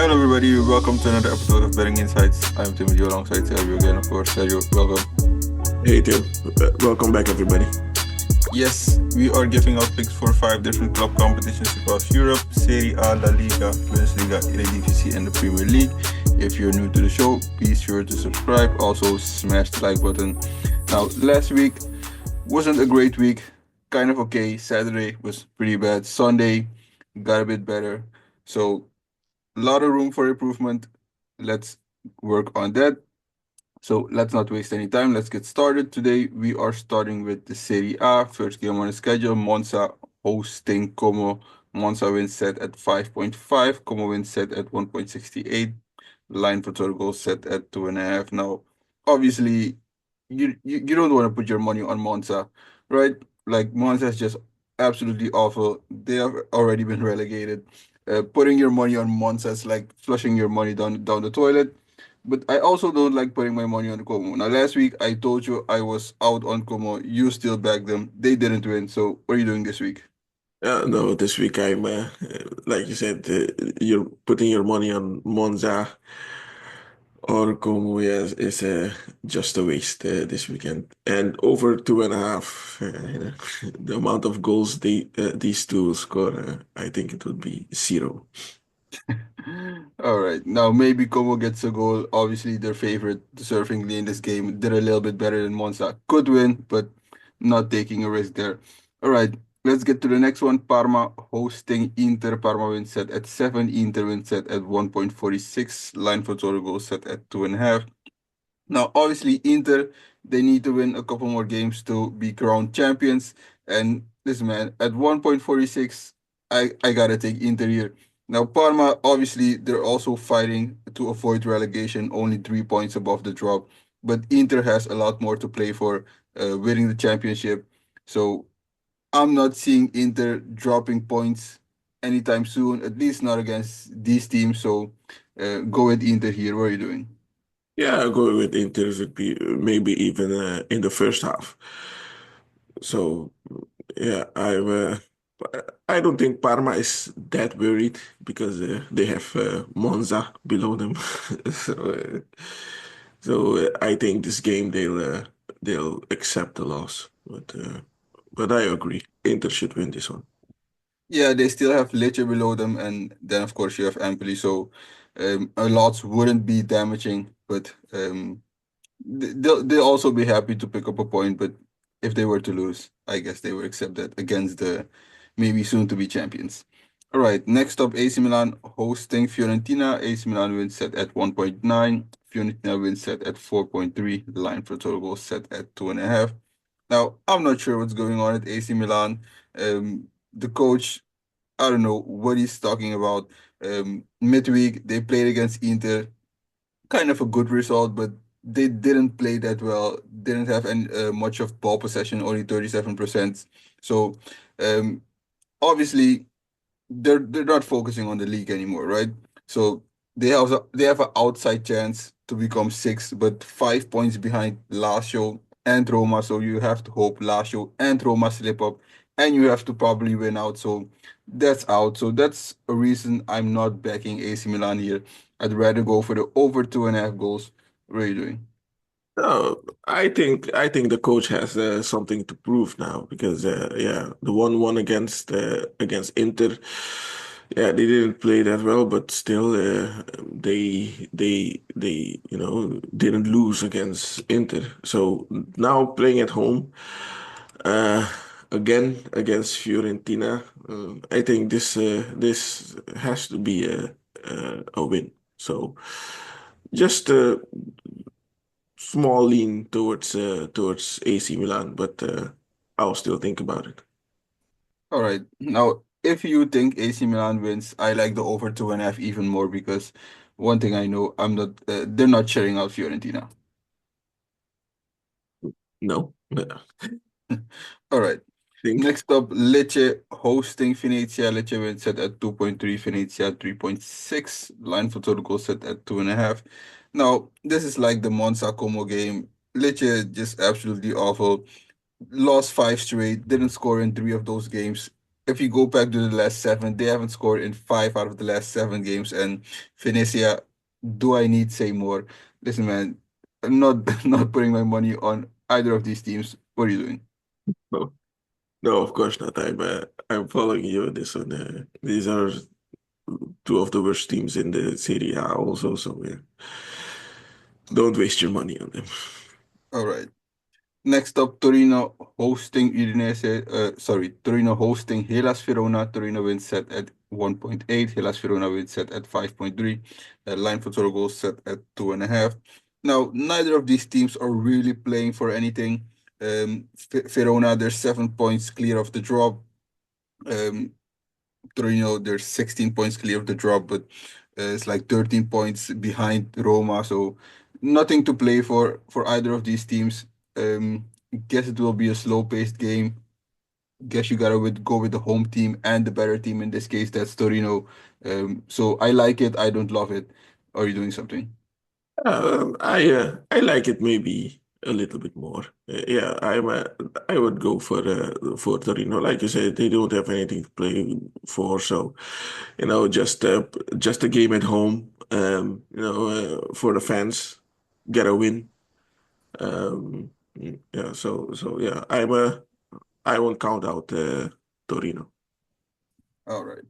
Hello, everybody. Welcome to another episode of Betting Insights. I'm Timothy alongside Sergio again, of course. Sergio, welcome. Hey Tim, welcome back everybody. Yes, we are giving out picks for five different club competitions across Europe: Serie A, La Liga, Bundesliga, Eredivisie, and the Premier League. If you're new to the show, be sure to subscribe. Also, smash the like button. Now, last week wasn't a great week. Kind of okay. Saturday was pretty bad. Sunday got a bit better. So, a lot of room for improvement. Let's work on that. So let's not waste any time. Let's get started. Today we are starting with the Serie A. First game on the schedule, Monza hosting Como. Monza wins set at 5.5. Como wins set at 1.68. Line for total goals set at 2.5. Now, obviously, you don't want to put your money on Monza, right? Like Monza is just absolutely awful. They have already been relegated. Putting your money on Monza is like flushing your money down the toilet. But I also don't like putting my money on Como. Now, last week I told you I was out on Como. You still back them. They didn't win. So, what are you doing this week? No, this week I'm like you said, you're putting your money on Monza or Como is just a waste this weekend. And over 2.5, the amount of goals these two will score, I think it would be zero. All right. Now, maybe Como gets a goal. Obviously, their favorite, deservingly in this game, did a little bit better than Monza. Could win, but not taking a risk there. All right. Let's get to the next one. Parma hosting Inter. Parma wins set at 7. Inter wins set at 1.46. Line for total goals set at 2.5. Now, obviously, Inter, they need to win a couple more games to be crowned champions. And this man, at 1.46, I gotta take Inter here. Now, Parma, obviously, they're also fighting to avoid relegation, only 3 points above the drop. But Inter has a lot more to play for, winning the championship. So I'm not seeing Inter dropping points anytime soon, at least not against these teams. So go with Inter here. What are you doing? Yeah, I'll go with Inter would be maybe even in the first half. So yeah, I don't think Parma is that worried because they have Monza below them. So, I think this game they'll accept the loss. But I agree, Inter should win this one. Yeah, they still have Lecce below them, and then of course you have Empoli. So a loss wouldn't be damaging, but they'll also be happy to pick up a point. But if they were to lose, I guess they would accept that against the maybe soon to be champions. All right, next up, AC Milan hosting Fiorentina. AC Milan wins set at 1.9. Fiorentina wins set at 4.3. The line for total goals set at 2.5. Now, I'm not sure what's going on at AC Milan. The coach, I don't know what he's talking about. Midweek, they played against Inter, kind of a good result, but they didn't play that well. Didn't have any much of ball possession, only 37%. So, um, obviously, they're not focusing on the league anymore, right? So they have an outside chance to become sixth, but 5 points behind Lazio and Roma. So you have to hope Lazio and Roma slip up, and you have to probably win out. So that's out. So that's a reason I'm not backing AC Milan here. I'd rather go for the over 2.5 goals. What are you doing? No, I think the coach has something to prove now because yeah, the 1-1 against Inter, yeah, they didn't play that well, but still they didn't lose against Inter. So now playing at home uh, again against Fiorentina, I think this has to be a win. So just small lean towards AC Milan, but I'll still think about it. All right. Now, if you think AC Milan wins, I like the over 2.5 even more because one thing I know, they're not sharing out Fiorentina. No, All right. think Next up, Lecce hosting Venezia. Lecce wins set at 2.3, Venezia 3.6. Line for total goal set at 2.5. Now, this is like the Monza Como game. Lecce just absolutely awful. Lost five straight, didn't score in three of those games. if you go back to the last seven, they haven't scored in five out of the last seven games. And Venezia, do I need say more? Listen, man, I'm not not putting my money on either of these teams. What are you doing? No, no, of course not. I'm following you on this one. These are two of the worst teams in the Serie A also, so yeah. Don't waste your money on them. All right. Next up, Torino hosting Udinese. Sorry, Torino hosting Hellas Verona. Torino wins set at 1.8. Hellas Verona wins set at 5.3. Line for total goals set at 2.5. Now, neither of these teams are really playing for anything. Verona, they're 7 points clear of the drop. Um, Torino, they're 16 points clear of the drop, but it's like 13 points behind Roma. So nothing to play for either of these teams. Guess it will be a slow-paced game. Guess you gotta go with the home team and the better team. In this case, that's Torino. So I like it. I don't love it. Are you doing something? I like it maybe a little bit more. Yeah, I would go for Torino. Like you said, they don't have anything to play for, so just a game at home. For the fans, get a win. Yeah, so yeah, I won't count out Torino. All right.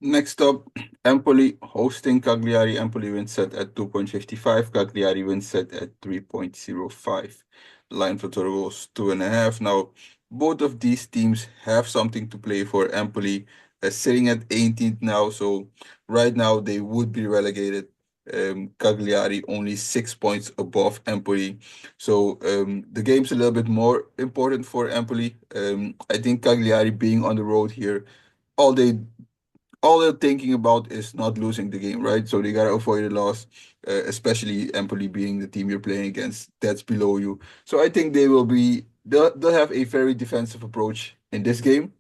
Next up, Empoli hosting Cagliari. Empoli wins set at 2.55. Cagliari wins set at 3.05. Line for total goals 2.5. Now, both of these teams have something to play for. Empoli sitting at 18th now, so right now they would be relegated. Cagliari only 6 points above Empoli. So the game's a little bit more important for Empoli. I think Cagliari being on the road here all they all they're thinking about is not losing the game, right? So they gotta avoid a loss, especially Empoli being the team you're playing against that's below you. So I think they'll have a very defensive approach in this game.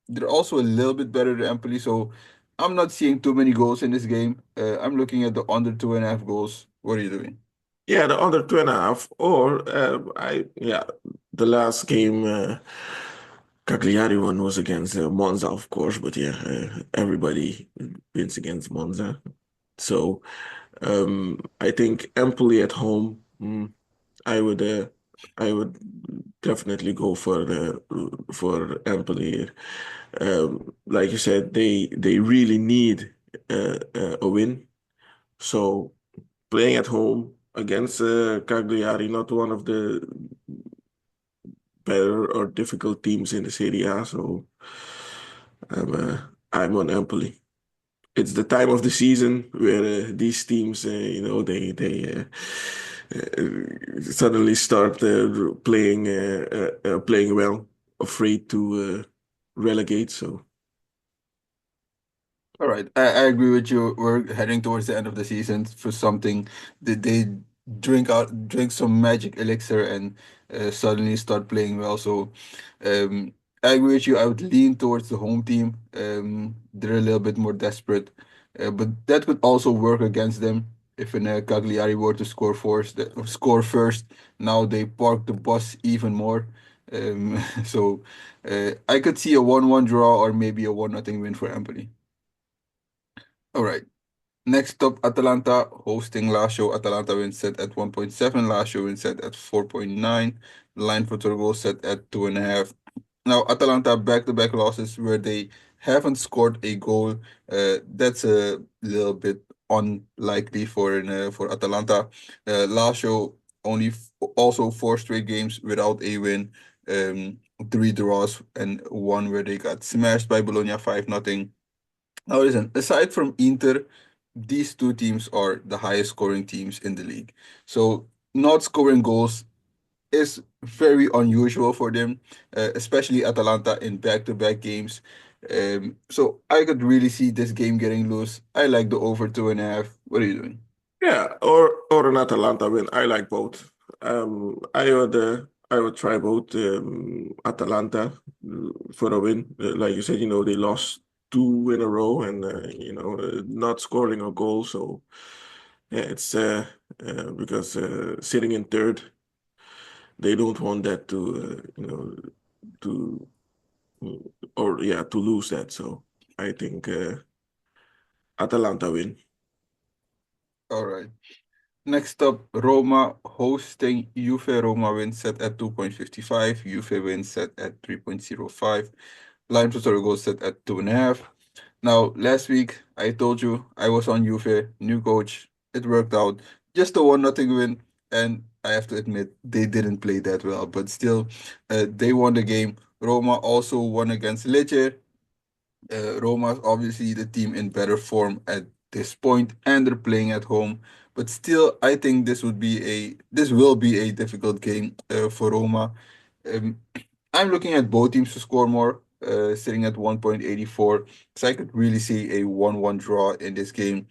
They're also a little bit better than Empoli, so I'm not seeing too many goals in this game. I'm looking at the under 2.5 goals. What are you doing? Yeah, the under 2.5, or the last game. Cagliari one was against Monza, of course, but yeah, everybody wins against Monza. So I think Empoli at home, I would uh, I would definitely go for Empoli. Like you said, they really need a win. So playing at home against Cagliari, not one of the better or difficult teams in the Serie A, so I'm on Empoli. It's the time of the season where these teams, suddenly start playing well, afraid to relegate. So All right, I agree with you. We're heading towards the end of the season for something that they drink some magic elixir and suddenly start playing well. So um, I agree with you. I would lean towards the home team. They're a little bit more desperate, but that could also work against them if an Cagliari were to score first. Now they park the bus even more. So I could see a 1-1 draw or maybe a 1-0 win for Empoli. All right. Next up, Atalanta hosting Lazio. Atalanta wins set at 1.7. Lazio wins set at 4.9. Line for Turgo set at 2.5. Now, Atalanta back-to-back losses where they haven't scored a goal. That's a little bit unlikely for Atalanta. Lazio also four straight games without a win. Three draws and one where they got smashed by Bologna 5-0. Now, listen, aside from Inter, these two teams are the highest scoring teams in the league. So, not scoring goals is very unusual for them, especially Atalanta in back-to-back games. So, I could really see this game getting loose. I like the over 2.5. What are you doing? yeah, or an Atalanta win. I like both. I would try both Atalanta for a win. Like you said, they lost two in a row and not scoring a goal. So yeah, it's because sitting in third, they don't want that to or yeah, to lose that. So I think Atalanta win. All right. Next up, Roma hosting Juve. Roma wins set at 2.55. Juve wins set at 3.05. Line for total goals set at 2.5. Now, last week I told you I was on Juve, new coach. It worked out. Just a 1-0 win, and I have to admit they didn't play that well, but still, they won the game. Roma also won against Lecce. Roma is obviously the team in better form at this point, and they're playing at home. But still, I think this will be a difficult game for Roma. Um, I'm looking at both teams to score more, sitting at 1.84. So I could really see a 1-1 draw in this game.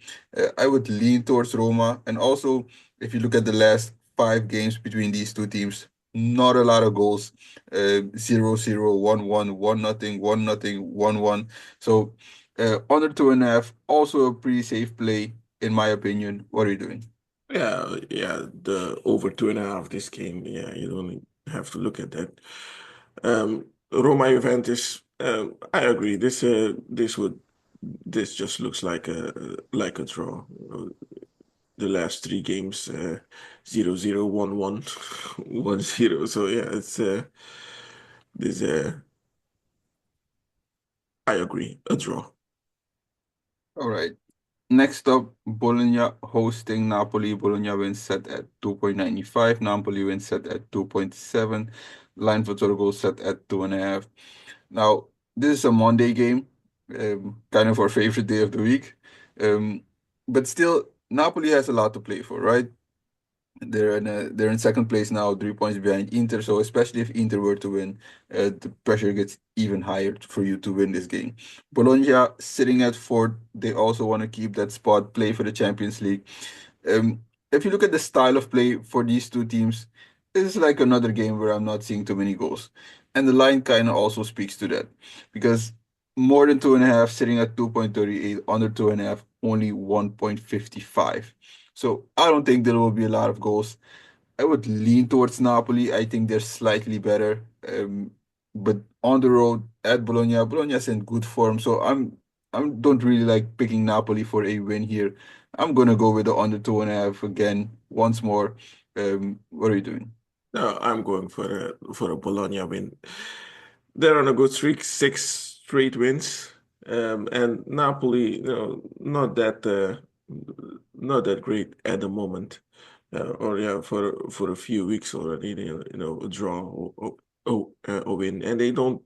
I would lean towards Roma. And also, if you look at the last five games between these two teams, not a lot of goals. 0-0, 1-1, 1-0, 1-0, 1-1. So under 2.5, also a pretty safe play, in my opinion. What are you doing? Yeah, yeah, the over 2.5 this game. Yeah, you don't have to look at that. Roma Juventus. I agree. This just looks like a draw. The last three games, 0-0, 1-1, 1-0. So yeah, it's this. I agree, a draw. All right. Next up, Bologna hosting Napoli. Bologna wins set at 2.95. Napoli wins set at 2.7. Line for total goal set at 2.5. Now, this is a Monday game, kind of our favorite day of the week. Um, but still, Napoli has a lot to play for, right? They're in second place now, 3 points behind Inter. So especially if Inter were to win, the pressure gets even higher for you to win this game. Bologna sitting at fourth. They also want to keep that spot, play for the Champions League. If you look at the style of play for these two teams, it's like another game where I'm not seeing too many goals. And the line kind of also speaks to that because more than 2.5, sitting at 2.38, under 2.5, only 1.55. So I don't think there will be a lot of goals. I would lean towards Napoli. I think they're slightly better. But on the road at Bologna, Bologna's in good form. So I don't really like picking Napoli for a win here. I'm gonna go with the under 2.5 again once more. What are you doing? No, I'm going for a Bologna win. They're on a good streak, six straight wins. And Napoli, not that great at the moment. Or yeah, for a few weeks already, a draw or a win, and they don't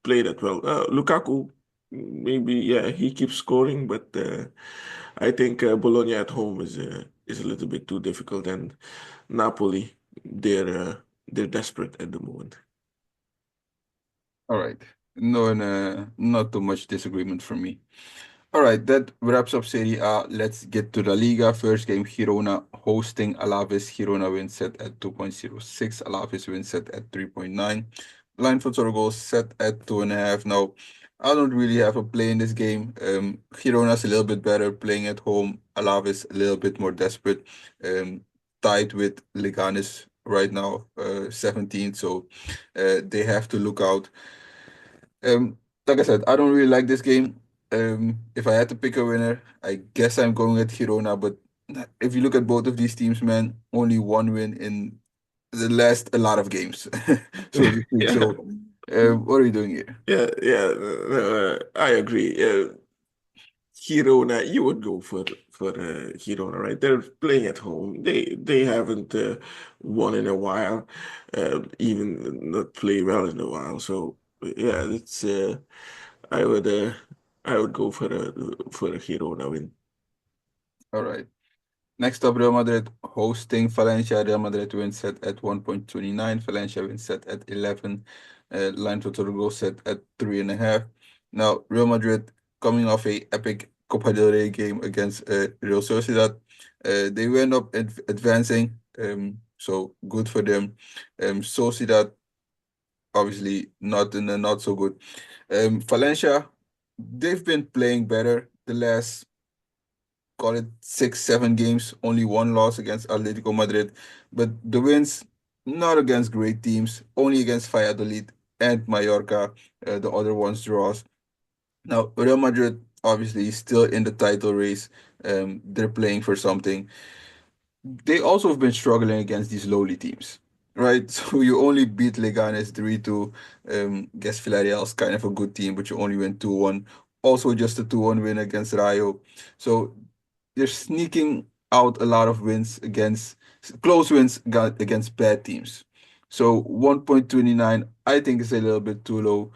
play that well. Lukaku, maybe yeah, he keeps scoring, but I think Bologna at home is a little bit too difficult, and Napoli, they're desperate at the moment. All right. No, not too much disagreement from me. All right, that wraps up Serie A. Let's get to La Liga. First game, Girona hosting Alaves. Girona wins set at 2.06. Alaves wins set at 3.9. Line for total goals set at 2.5. Now, I don't really have a play in this game. Girona's a little bit better playing at home. Alaves a little bit more desperate. Tied with Leganes right now, 17th. So they have to look out. Like I said, I don't really like this game. If I had to pick a winner, I guess I'm going with Girona. But if you look at both of these teams, man, only one win in the last a lot of games, so to speak. Yeah, So, what are you doing here? yeah. I agree. Girona, you would go for Girona, right? They're playing at home. They haven't won in a while, even not play well in a while. So yeah, it's I would uh, I would go for a Girona win. All right. Next up, Real Madrid hosting Valencia. Real Madrid wins set at 1.29. Valencia wins set at 11. Line for total goal set at 3.5. Now, Real Madrid coming off a epic Copa del Rey game against Real Sociedad. They went up advancing, so good for them. Sociedad obviously not so good. Valencia, they've been playing better the last, call it 6, 7 games, only one loss against Atletico Madrid. But the wins, not against great teams, only against Valladolid. and Mallorca, the other ones draws. Now, Real Madrid obviously is still in the title race. They're playing for something. They also have been struggling against these lowly teams, right? So you only beat Leganes 3-2. Guess Villarreal is kind of a good team, but you only win 2-1. Also just a 2-1 win against Rayo. So they're sneaking out a lot of wins against close wins against bad teams. So 1.29, I think is a little bit too low.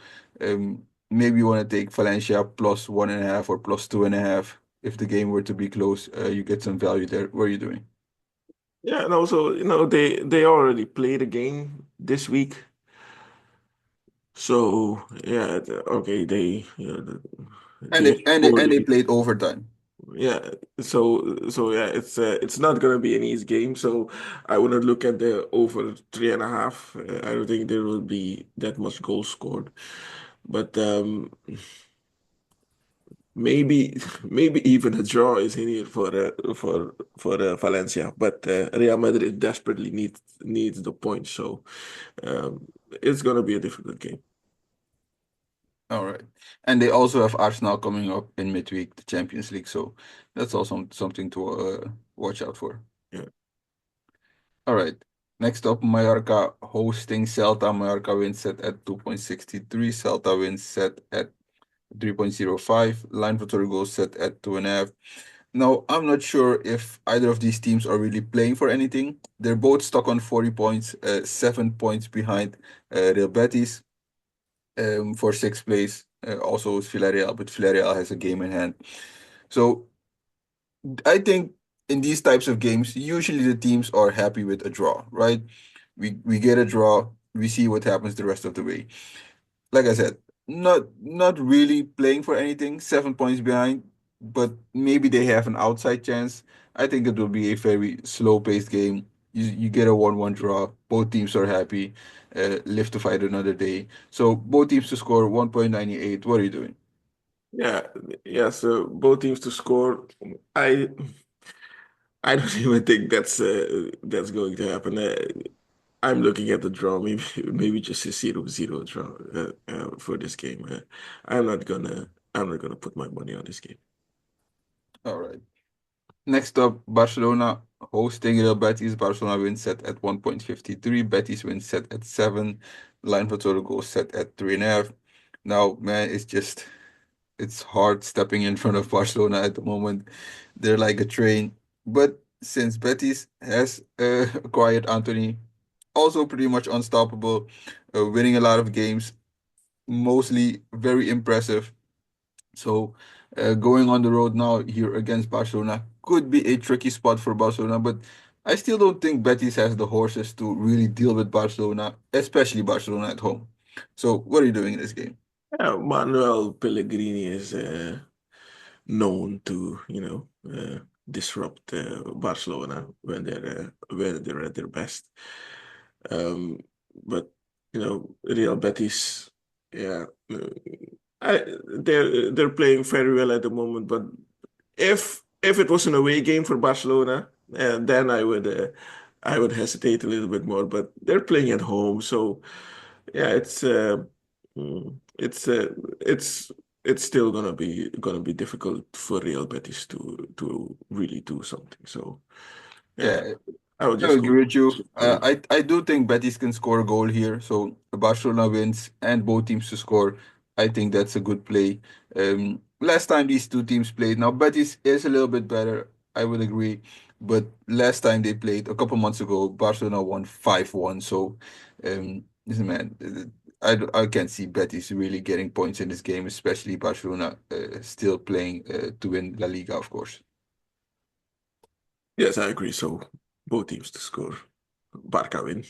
Maybe you want to take Valencia plus 1.5 or plus 2.5. If the game were to be close, you get some value there. What are you doing? Yeah, and also, they already played a game this week. So yeah, okay, And they they have and they and they already, played overtime. yeah. So yeah, it's not gonna be an easy game. So I wouldn't look at the over 3.5. I don't think there will be that much goals scored. But maybe maybe even a draw is in here for Valencia. But Real Madrid desperately needs the point. So it's gonna be a difficult game. All right. And they also have Arsenal coming up in midweek, the Champions League. So that's also something to watch out for. Yeah. All right. Next up, Mallorca hosting Celta. Mallorca wins set at 2.63. Celta wins set at 3.05. Line for total goals set at 2.5. Now, I'm not sure if either of these teams are really playing for anything. They're both stuck on 40 points, 7 points behind Real Betis for sixth place. Also, it's Villarreal, but Villarreal has a game in hand. So I think in these types of games, usually the teams are happy with a draw, right? We get a draw, we see what happens the rest of the way. Like I said, not really playing for anything, 7 points behind, but maybe they have an outside chance. I think it will be a very slow-paced game. You get a 1-1 draw. Both teams are happy. Live to fight another day. So both teams to score 1.98. What are you doing? Yeah, yeah. So both teams to score. I I don't even think that's going to happen. I'm looking at the draw. Maybe just a 0-0 draw for this game. I'm not gonna put my money on this game. All right. Next up, Barcelona hosting Real Betis. Barcelona wins set at 1.53. Betis wins set at 7. Line for total goals set at 3.5. Now, man, it's hard stepping in front of Barcelona at the moment. They're like a train. But since Betis has acquired Anthony, also pretty much unstoppable, winning a lot of games, mostly very impressive. So going on the road now here against Barcelona could be a tricky spot for Barcelona, but I still don't think Betis has the horses to really deal with Barcelona, especially Barcelona at home. So what are you doing in this game? Yeah, Manuel Pellegrini is known to, disrupt Barcelona when they're at their best. Um, but Real Betis, yeah, they're playing very well at the moment. But if it was an away game for Barcelona, then I would hesitate a little bit more. But they're playing at home, so yeah, mm, it's uh, it's it's still gonna be difficult for Real Betis to really do something. So yeah, Yeah, I would I just go agree with you. away. I do think Betis can score a goal here. So Barcelona wins and both teams to score. I think that's a good play. Last time these two teams played, now Betis is a little bit better. I would agree, but last time they played a couple months ago, Barcelona won 5-1. So, listen, man, I can't see Betis really getting points in this game, especially Barcelona still playing to win La Liga, of course. Yes, I agree. So both teams to score. Barca win.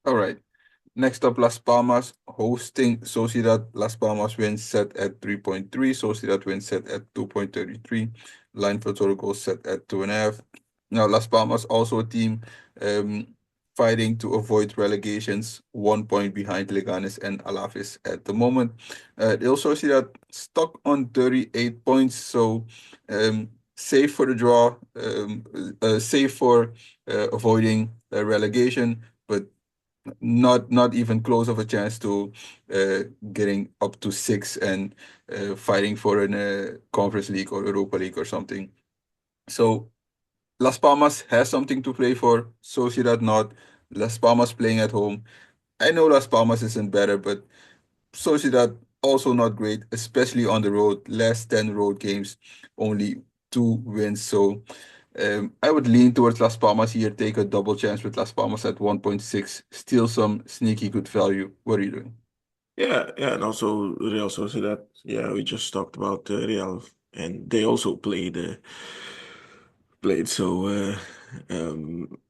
All right. Next up, Las Palmas hosting Sociedad. Las Palmas wins set at 3.3. Sociedad wins set at 2.33. Line for total goals set at 2.5. Now, Las Palmas also a team um, fighting to avoid relegations, 1 point behind Leganes and Alaves at the moment. Real Sociedad stuck on 38 points, so safe for the draw, safe for avoiding relegation, but not even close of a chance to uh, getting up to six and fighting for an Conference League or Europa League or something. So Las Palmas has something to play for. Sociedad not. Las Palmas playing at home. I know Las Palmas isn't better, but Sociedad also not great, especially on the road. Last 10 road games, only 2 wins. So I would lean towards Las Palmas here, take a double chance with Las Palmas at 1.6, still some sneaky good value. What are you doing? Yeah, yeah, and also Real Sociedad. Yeah, we just talked about Real, and they also played so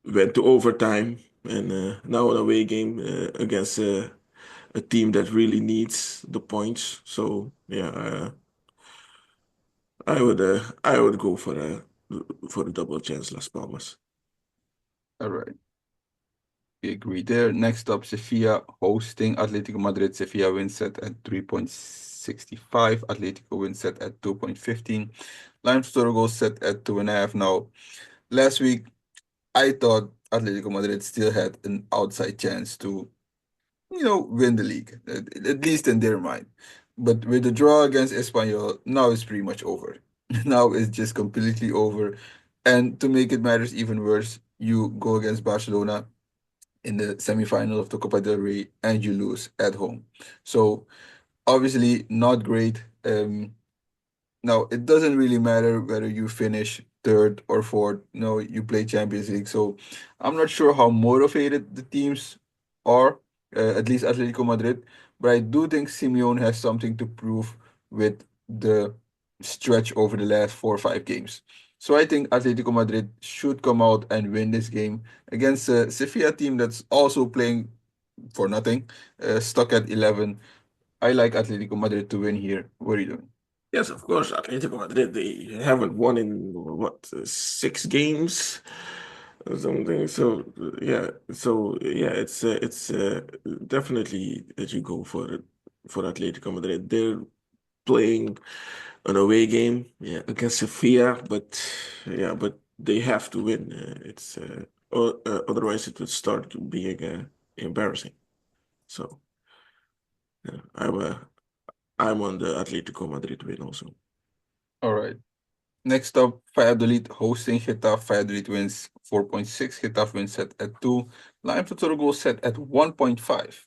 went to overtime, and now an away game against a team that really needs the points. So yeah, I would go for a double chance Las Palmas. All right, we agree there. Next up, Sevilla hosting Atletico Madrid. Sevilla wins set at 3.65. Atletico wins set at 2.15. Line total goals set at 2.5. Now, last week, I thought Atletico Madrid still had an outside chance to win the league, at least in their mind. But with the draw against Espanyol, now it's pretty much over. Now it's just completely over. And to make it matters even worse, you go against Barcelona in the semifinal of the Copa del Rey and you lose at home. So obviously not great. Now, it doesn't really matter whether you finish third or fourth. No, you play Champions League. So I'm not sure how motivated the teams are, at least Atletico Madrid. But I do think Simeone has something to prove with the stretch over the last 4 or 5 games. So I think Atletico Madrid should come out and win this game against a Sevilla team that's also playing for nothing, stuck at 11. I like Atletico Madrid to win here. What are you doing? Yes, of course, Atletico Madrid, they haven't won in what, 6 games or something. So yeah, it's definitely that you go for Atletico Madrid. They're playing an away game, yeah, against Sofia, but they have to win. Otherwise it would start being embarrassing. So yeah, I'm on the Atletico Madrid win also. All right. Next up, Valladolid hosting Getafe. Valladolid wins 4.6. Getafe wins set at 2. Line total goal set at 1.5.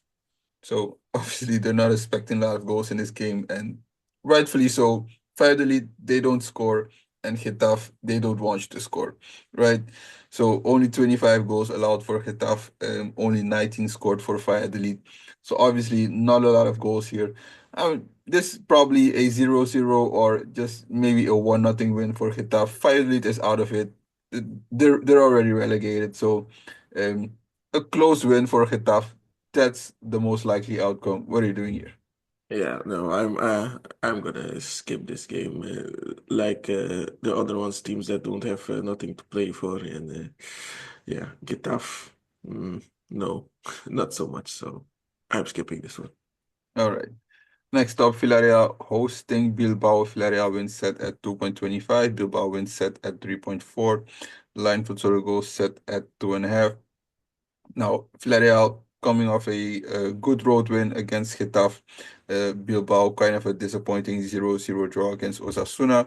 So obviously they're not expecting a lot of goals in this game, and rightfully so. Valladolid, they don't score, and Getafe, they don't want you to score, right? So only 25 goals allowed for Getafe, only 19 scored for Valladolid. So obviously not a lot of goals here. This is probably a 0-0 or just maybe a 1-0 win for Getafe. Valladolid is out of it. They're already relegated, so um, a close win for Getafe. That's the most likely outcome. What are you doing here? Yeah, no, I'm gonna skip this game, like the other ones, teams that don't have nothing to play for, and yeah, Getafe, no, not so much. So I'm skipping this one. All right. Next up, Villarreal hosting Bilbao. Villarreal wins set at 2.25. Bilbao wins set at 3.4. Line for Torgo set at 2.5. Now, Villarreal coming off a good road win against Getafe. Bilbao kind of a disappointing 0-0 draw against Osasuna.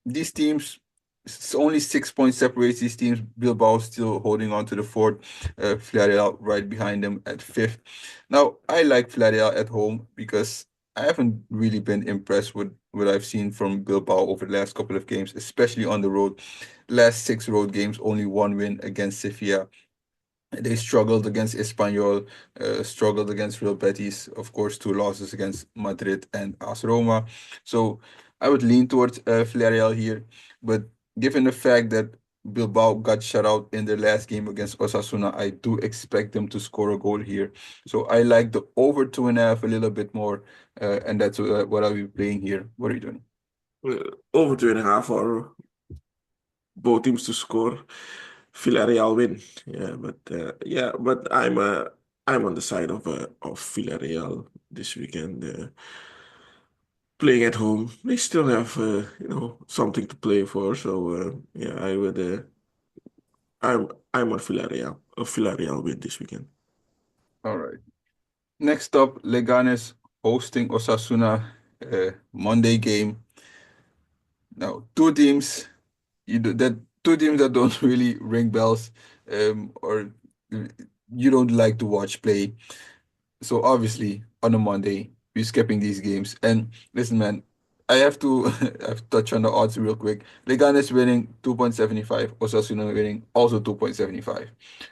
These teams, it's only 6 points separates these teams. Bilbao still holding on to the fourth. Villarreal right behind them at fifth. Now, I like Villarreal at home because I haven't really been impressed with what I've seen from Bilbao over the last couple of games, especially on the road. Last 6 road games, only 1 win against Sevilla. They struggled against Espanyol, struggled against Real Betis, of course, 2 losses against Madrid and AS Roma. So I would lean towards Villarreal here, but given the fact that Bilbao got shut out in their last game against Osasuna, I do expect them to score a goal here. So I like the over 2.5 a little bit more, and that's what I'll be playing here. What are you doing? Over 2.5 or both teams to score. Villarreal win. Yeah, but I'm on the side of Villarreal this weekend. Playing at home, they still have something to play for. So yeah, I'm I'm on Villarreal. A Villarreal win this weekend. All right. Next up, Leganes hosting Osasuna, Monday game. Now, two teams that don't really ring bells, or you don't like to watch play. So obviously, on a Monday, we're skipping these games. And listen, man, I have to I have to touch on the odds real quick. Leganes winning 2.75, Osasuna winning also 2.75.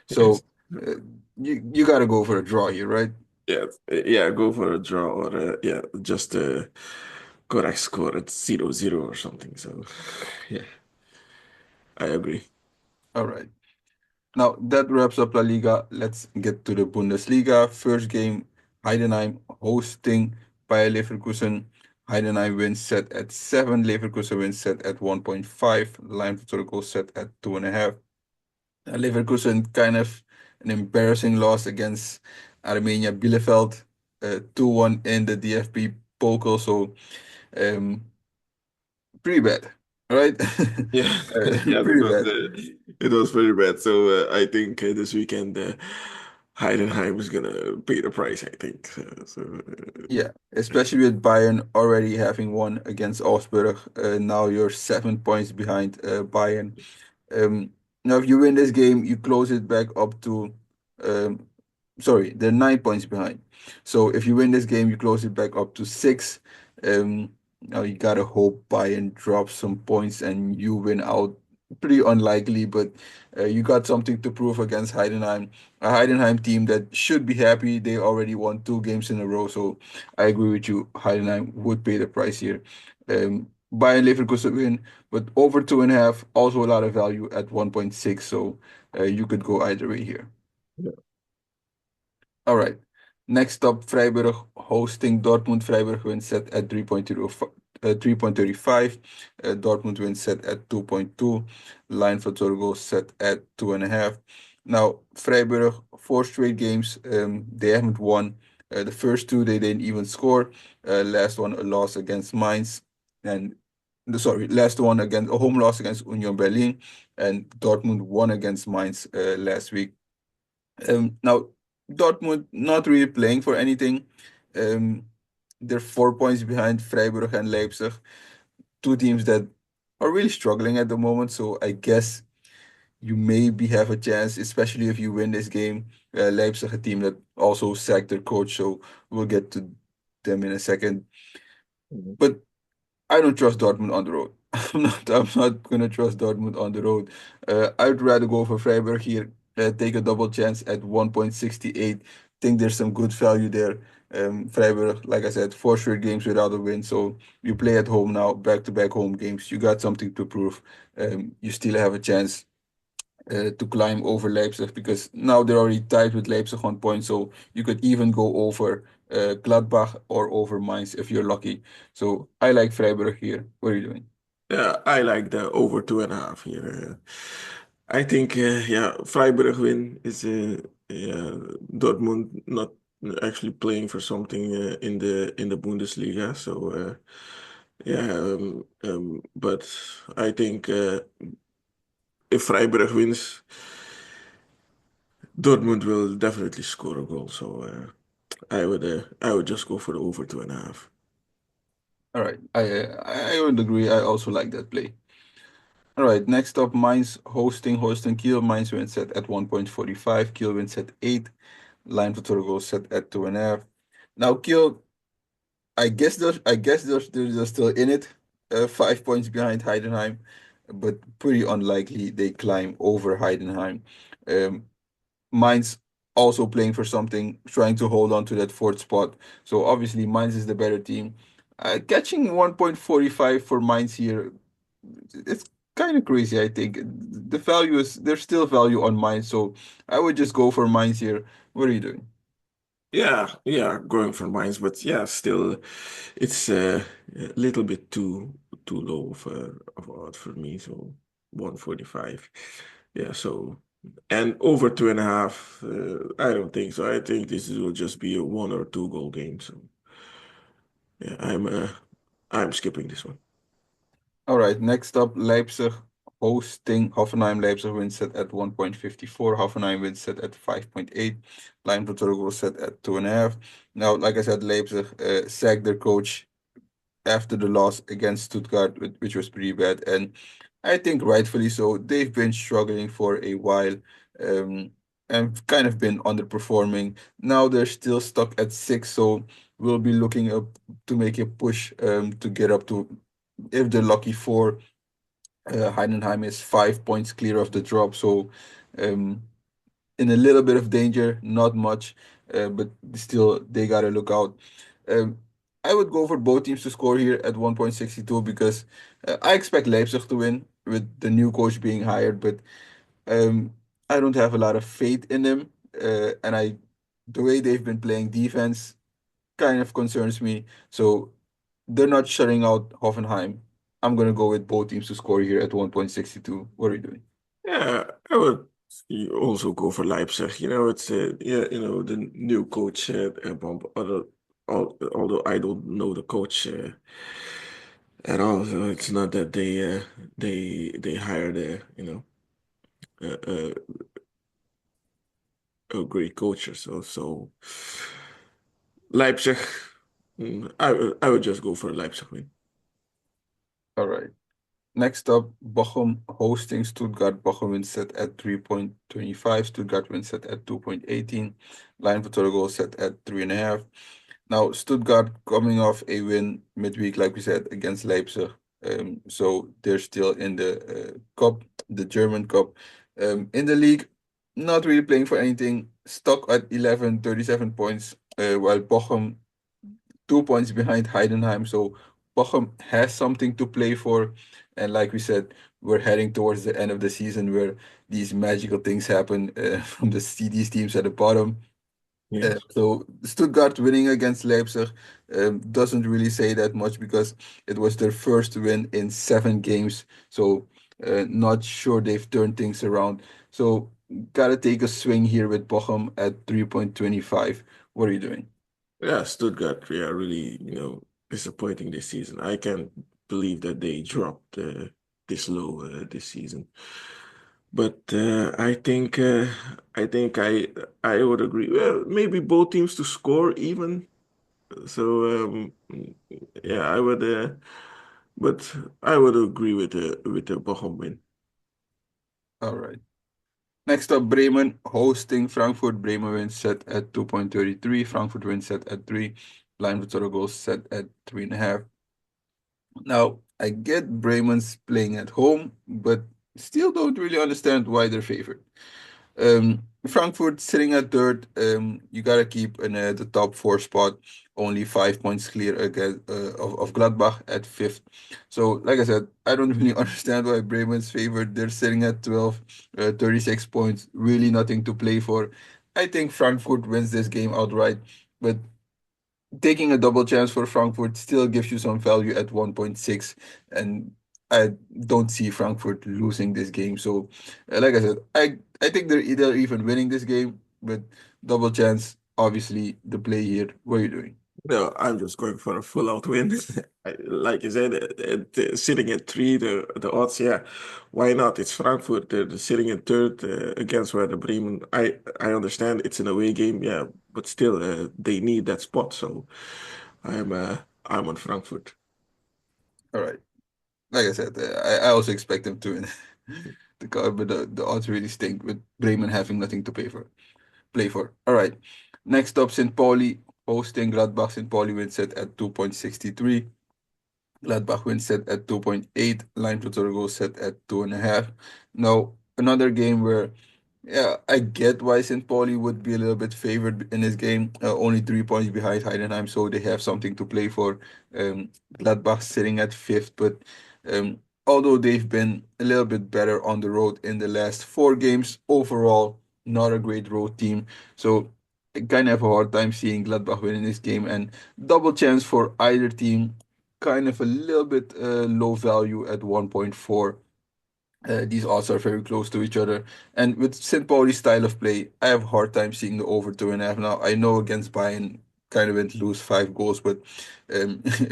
Yes. So uh, you gotta go for a draw here, right? Yeah, yeah, go for a draw or yeah, just a correct score at 0-0 or something. So yeah, I agree. All right. Now that wraps up La Liga. Let's get to the Bundesliga. First game, Heidenheim hosting Bayer Leverkusen. Heidenheim wins set at 7. Leverkusen wins set at 1.5. Line for goal set at 2.5. Leverkusen kind of an embarrassing loss against Armenia Bielefeld, 2-1 in the DFB Pokal. So um, pretty bad, right? Yeah, yeah, Pretty bad. it was very bad. So I think this weekend Heidenheim is gonna pay the price. I think Yeah, especially with Bayern already having won against Augsburg. Now you're 7 points behind Bayern. Um, Now, if you win this game, you close it back up to, um, sorry, they're 9 points behind. So if you win this game, you close it back up to 6. Now you gotta hope Bayern drops some points and you win out. Pretty unlikely, but you got something to prove against Heidenheim, a Heidenheim team that should be happy. They already won 2 games in a row, so I agree with you. Heidenheim would pay the price here. Bayern Leverkusen win, but over 2.5, also a lot of value at 1.6. So you could go either way here. yeah. All right. Next up, Freiburg hosting Dortmund. Freiburg wins set at 3.35. Dortmund wins set at 2.2. Line for Torgo set at 2.5. Now, Freiburg, 4 straight games. They haven't won. The first two, they didn't even score. Last one, a loss against Mainz. And sorry, last one against a home loss against Union Berlin. And Dortmund won against Mainz last week. Now, Dortmund not really playing for anything. Um, they're 4 points behind Freiburg and Leipzig, two teams that are really struggling at the moment. So I guess you maybe have a chance, especially if you win this game. Leipzig, a team that also sacked their coach, so we'll get to them in a second. Mhm. But I don't trust Dortmund on the road. I'm not gonna trust Dortmund on the road. I'd rather go for Freiburg here, take a double chance at 1.68. Think there's some good value there. Freiburg, like I said, 4 straight games without a win. So you play at home now, back-to-back home games. You got something to prove. You still have a chance to climb over Leipzig because now they're already tied with Leipzig on points. So you could even go over Gladbach or over Mainz if you're lucky. So I like Freiburg here. What are you doing? Yeah, I like the over 2.5 here. I think yeah, Freiburg win is yeah, Dortmund not actually playing for something in the Bundesliga. So yeah, but I think if Freiburg wins, Dortmund will definitely score a goal. So I would just go for the over 2.5. All right. I would agree. I also like that play. All right. Next up, Mainz hosting Holstein Kiel. Mainz wins set at 1.45. Kiel wins at 8. Line for Torgo set at 2.5. Now Kiel, I guess they're still in it. 5 points behind Heidenheim, but pretty unlikely they climb over Heidenheim. Um, Mainz also playing for something, trying to hold on to that fourth spot. So obviously Mainz is the better team. Catching 1.45 for Mainz here, it's kind of crazy, I think. The value is there's still value on Mainz, so I would just go for Mainz here. What are you doing? Yeah, yeah, going for mines, but yeah, still, it's a little bit too low of odd for me. So 145, yeah. So and over 2.5, I don't think so. I think will just be a 1 or 2 goal game. So yeah, I'm skipping this one. All right, next up, Leipzig hosting Hoffenheim. Leipzig wins set at 1.54. Hoffenheim wins set at 5.8. Line for total goal set at 2.5. Now, like I said, Leipzig sacked their coach after the loss against Stuttgart, which was pretty bad. And I think rightfully so. They've been struggling for a while, um, and kind of been underperforming. Now they're still stuck at six, so we'll be looking up to make a push to get up to, if they're lucky, four. Heidenheim is 5 points clear of the drop, so um, in a little bit of danger, not much, but still they gotta look out. Um, I would go for both teams to score here at 1.62 because I expect Leipzig to win with the new coach being hired, but um, I don't have a lot of faith in them, and the way they've been playing defense kind of concerns me. So they're not shutting out Hoffenheim. I'm gonna go with both teams to score here at 1.62. What are you doing? Yeah, I would also go for Leipzig. It's yeah, the new coach although I don't know the coach at all, so it's not that they hired a, a great coach or so. Leipzig, I would just go for Leipzig win. All right. Next up, Bochum hosting Stuttgart. Bochum wins set at 3.25. Stuttgart wins set at 2.18. Line for total goal set at 3.5. Now, Stuttgart coming off a win midweek, like we said, against Leipzig. So they're still in the cup, the German cup. In the league, not really playing for anything. Stuck at 11, 37 points, while Bochum 2 points behind Heidenheim. So Bochum has something to play for. And like we said, we're heading towards the end of the season where these magical things happen from these teams at the bottom. Yes. So Stuttgart winning against Leipzig doesn't really say that much because it was their first win in 7 games. So not sure they've turned things around. So gotta take a swing here with Bochum at 3.25. What are you doing? Yeah, Stuttgart, we are really, disappointing this season. I can't believe that they dropped this low this season. But I think I would agree. Well, maybe both teams to score even. So yeah, but I would agree with the Bochum win. All right. Next up, Bremen hosting Frankfurt. Bremen wins set at 2.33. Frankfurt wins set at 3. Line for total goals set at 3.5. Now, I get Bremen's playing at home, but still don't really understand why they're favored. Frankfurt sitting at third. You gotta keep in the top four spot. Only 5 points clear again of Gladbach at fifth. So, like I said, I don't really understand why Bremen's favored. They're sitting at 12, 36 points. Really nothing to play for. I think Frankfurt wins this game outright, but taking a double chance for Frankfurt still gives you some value at 1.6, and I don't see Frankfurt losing this game. So, like I said, I think they're even winning this game, but double chance, obviously the play here. What are you doing? No, I'm just going for a full out win. Like you said, sitting at three, the odds, yeah, why not? It's Frankfurt. They're sitting in third against Werder Bremen. I understand it's an away game, yeah, but still, they need that spot. So I'm on Frankfurt. All right. Like I said, I also expect them to win the card, but the odds really stink with Bremen having nothing to pay for. Play for. All right. Next up, St. Pauli hosting Gladbach. St. Pauli wins set at 2.63. Gladbach wins set at 2.8. Line for goal set at 2.5. Now, another game where, yeah, I get why St. Pauli would be a little bit favored in this game. Only 3 points behind Heidenheim, so they have something to play for. Gladbach sitting at fifth, but although they've been a little bit better on the road in the last 4 games, overall, not a great road team. So I kind of have a hard time seeing Gladbach winning this game, and double chance for either team, kind of a little bit low value at 1.4. These odds are very close to each other. And with St. Pauli's style of play, I have a hard time seeing the over 2.5. Now, I know against Bayern kind of went lose 5 goals. But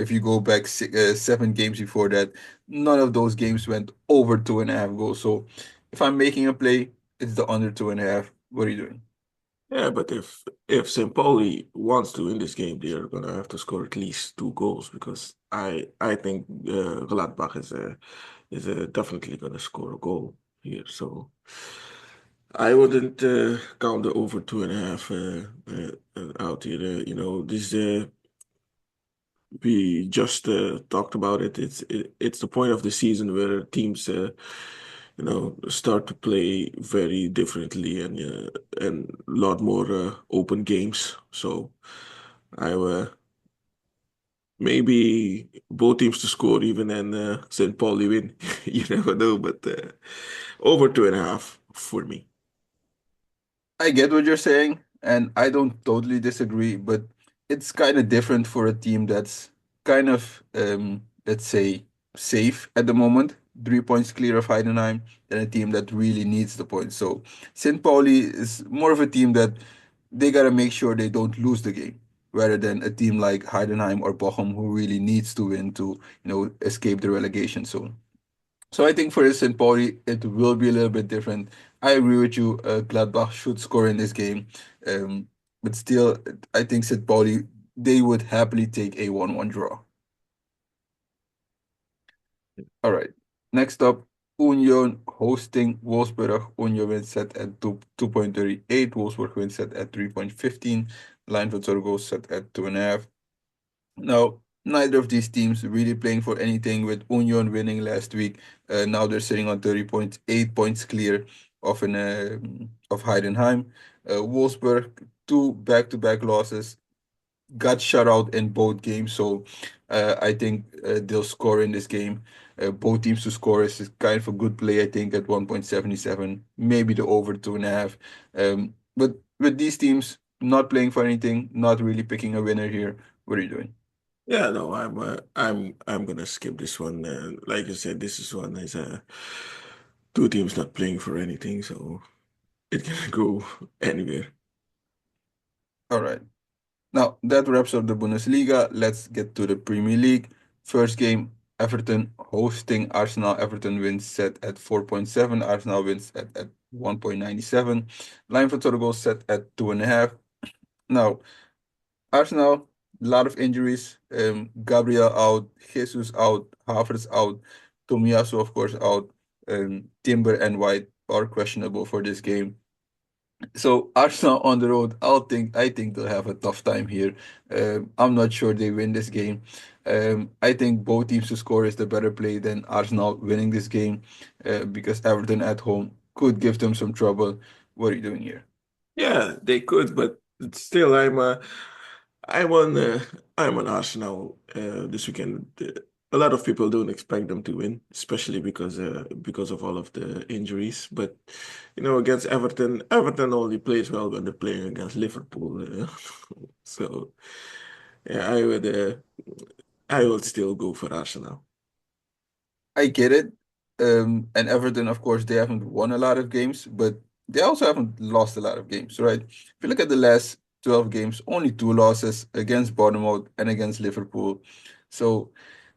if you go back 7 games before that, none of those games went over 2.5 goals. So if I'm making a play, it's the under 2.5. What are you doing? Yeah, but if St. Pauli wants to win this game, they are gonna have to score at least 2 goals because I think Gladbach is definitely gonna score a goal here. So I wouldn't count the over 2.5 out here. This we just talked about it. It's the point of the season where teams start to play very differently and a lot more open games. So I maybe both teams to score even and St. Pauli win. You never know, but over 2.5 for me. I get what you're saying, and I don't totally disagree, but it's kind of different for a team that's kind of, let's say, safe at the moment, 3 points clear of Heidenheim, than a team that really needs the points. So St. Pauli is more of a team that they gotta make sure they don't lose the game, rather than a team like Heidenheim or Bochum who really needs to win to, escape the relegation zone. So I think for St. Pauli, it will be a little bit different. I agree with you. Gladbach should score in this game, um, but still, I think St. Pauli they would happily take a 1-1 draw. All right. Next up, Union hosting Wolfsburg. Union wins set at 2.38. Wolfsburg wins set at 3.15. Line for Torgo set at 2.5. Now, neither of these teams really playing for anything with Union winning last week. Now they're sitting on 30 points, 8 points clear of Heidenheim. Wolfsburg, two back-to-back losses, got shut out in both games. So I think they'll score in this game. Both teams to score is kind of a good play, I think, at 1.77, maybe the over 2.5. But with these teams not playing for anything, not really picking a winner here, what are you doing? Yeah, no, I'm gonna skip this one. Like you said, this is one is two teams not playing for anything, so it can go anywhere. All right. Now that wraps up the Bundesliga. Let's get to the Premier League. First game, Everton hosting Arsenal. Everton wins set at 4.7. Arsenal wins at 1.97. Line for total goals set at 2.5. Now, Arsenal, a lot of injuries. Gabriel out, Jesus out, Havertz out, Tomiyasu, of course, out. Timber and White are questionable for this game. So Arsenal on the road, I think they'll have a tough time here. I'm not sure they win this game. I think both teams to score is the better play than Arsenal winning this game, because Everton at home could give them some trouble. What are you doing here? Yeah, they could, but still, I'm on I'm on Arsenal this weekend. A lot of people don't expect them to win, especially because of all of the injuries. But against Everton, Everton only plays well when they're playing against Liverpool. So yeah, I would still go for Arsenal. I get it. And Everton, of course, they haven't won a lot of games, but they also haven't lost a lot of games, right? If you look at the last 12 games, only two losses against Bournemouth and against Liverpool. So,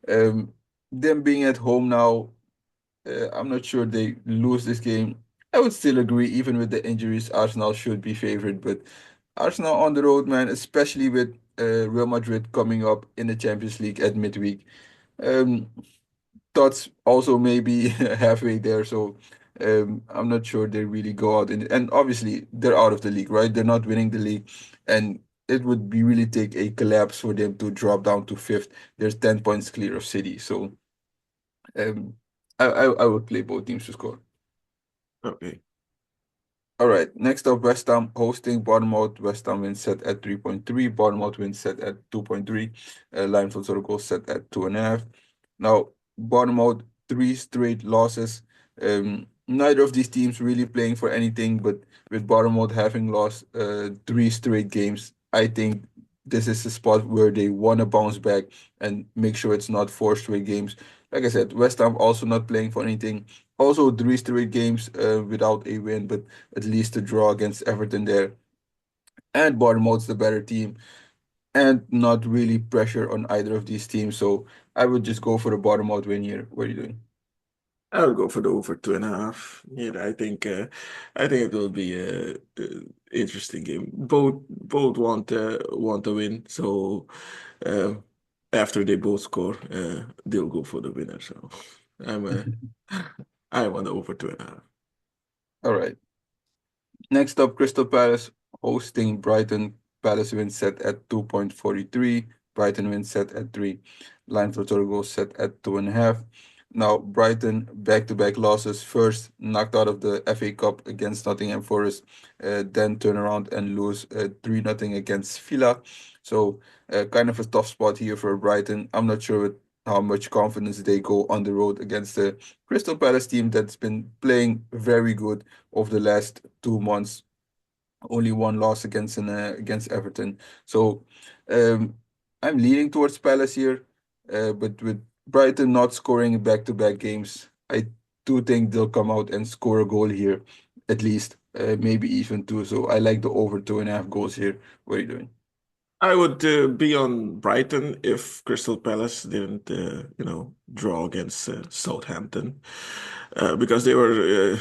um, them being at home now, I'm not sure they lose this game. I would still agree, even with the injuries, Arsenal should be favored. But Arsenal on the road, man, especially with Real Madrid coming up in the Champions League at midweek. Um, Thoughts also maybe halfway there. So I'm not sure they really go out and obviously they're out of the league, right? They're not winning the league, and it would be really take a collapse for them to drop down to fifth. There's 10 points clear of City, so um, I would play both teams to score. Okay. All right, next up, West Ham hosting Bournemouth. West Ham wins set at 3.3. Bournemouth wins set at 2.3. Line for total goals set at 2.5. Now, Bournemouth, three straight losses. Neither of these teams really playing for anything, but with Bournemouth having lost three straight games, I think this is a spot where they want to bounce back and make sure it's not four straight games. Like I said, West Ham also not playing for anything. Also, three straight games without a win, but at least a draw against Everton there. And Bournemouth's the better team. and not really pressure on either of these teams. So I would just go for the bottom out win here. What are you doing? I'll go for the over 2.5. Yeah, I think it will be a interesting game. Both want to win, so uh, after they both score, they'll go for the winner. So I'm I want the over 2.5. All right. Next up, Crystal Palace hosting Brighton. Palace win set at 2.43. Brighton win set at 3. Line for total goals set at 2.5. Now, Brighton back-to-back losses. First, knocked out of the FA Cup against Nottingham Forest, then turn around and lose 3-0 against Villa. So, kind of a tough spot here for Brighton. I'm not sure with how much confidence they go on the road against the Crystal Palace team that's been playing very good over the last 2 months. Only one loss against Everton. So I'm leaning towards Palace here, but with Brighton not scoring back-to-back games, I do think they'll come out and score a goal here, at least, maybe even two. So I like the over 2.5 goals here. What are you doing? I would be on Brighton if Crystal Palace didn't, draw against Southampton, because they were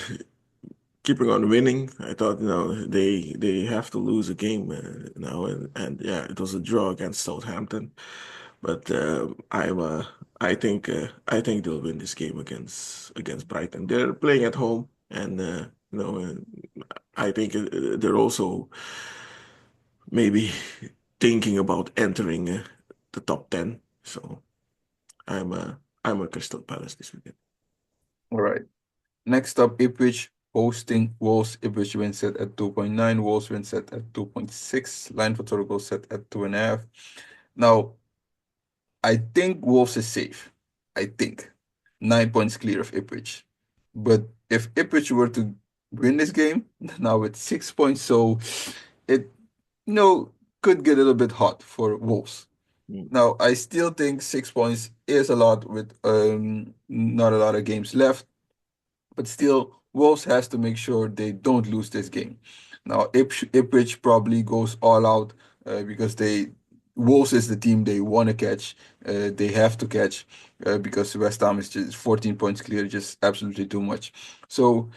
keeping on winning. I thought, they have to lose a game now, and yeah, it was a draw against Southampton. But I think they'll win this game against Brighton. They're playing at home, and I think they're also maybe thinking about entering the top 10. So I'm a Crystal Palace this weekend. All right. Next up, Ipswich hosting Wolves. Ipswich win set at 2.9. Wolves win set at 2.6. Line for total goals set at 2.5. Now, I think Wolves is safe. I think 9 points clear of Ipswich. But if Ipswich were to win this game, now it's 6 points, so it could get a little bit hot for Wolves. Mm. Now, I still think 6 points is a lot with not a lot of games left. But still, Wolves has to make sure they don't lose this game. Now, Ipswich probably goes all out because Wolves is the team they want to catch. They have to catch because West Ham is just 14 points clear, just absolutely too much. So